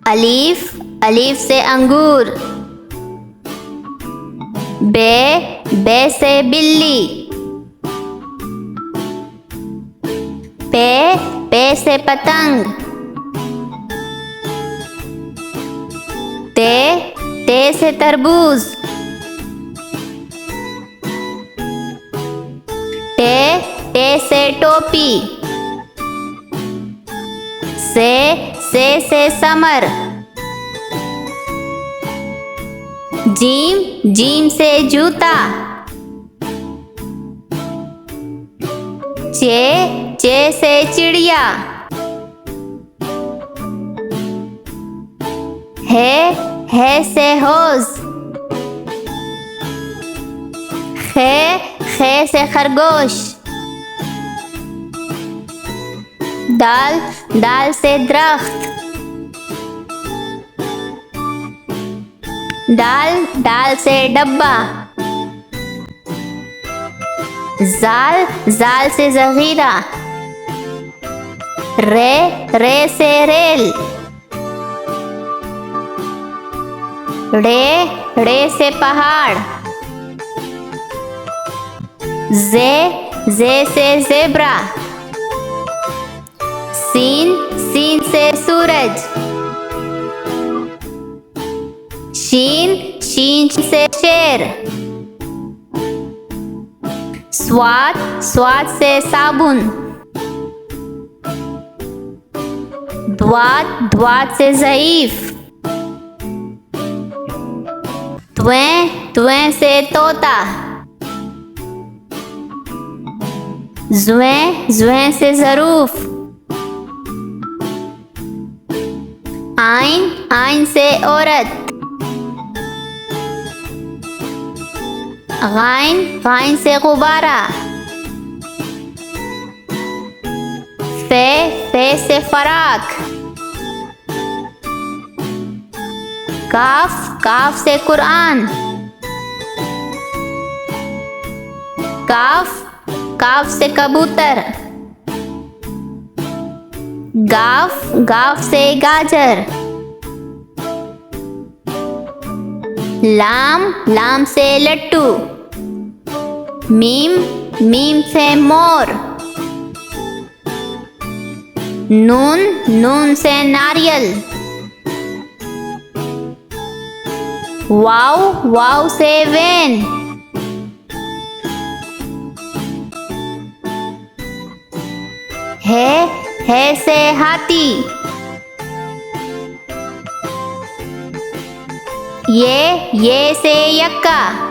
अलीफ, अलीफ से अंगूर। बे, बे से बिल्ली। पे, पे से पतंग। ते, ते से तरबूज। टे, टे से टोपी। से समर। जीम, जीम से जूता। चे, चे से चिड़िया। है से होज। खे से खरगोश। दाल, दाल से दरख्त। दाल, दाल से डब्बा। जाल, जाल से जगीरा। रे, रे से रेल। रे, रे से पहाड़। जे, जे से ज़ेब्रा। सीन, सीन से सूरज। शीन, शीन से शेर। स्वाद, स्वाद से साबुन। द्वाद, द्वाद से ज़ईफ। त्वें, त्वें से तोता। ज़्वें, ज़्वें से ज़रूफ। आइन, आइन से औरत। गाइन, गाइन से गुब्बारा। फे से फराक। काफ, काफ से कुरान। काफ, काफ से कबूतर। गाफ, गाफ से गाजर। लाम, लाम से लट्टू। मीम, मीम से मोर। नून, नून से नारियल। वाव, वाव से वैन। है से हाथी। ये से यक्का।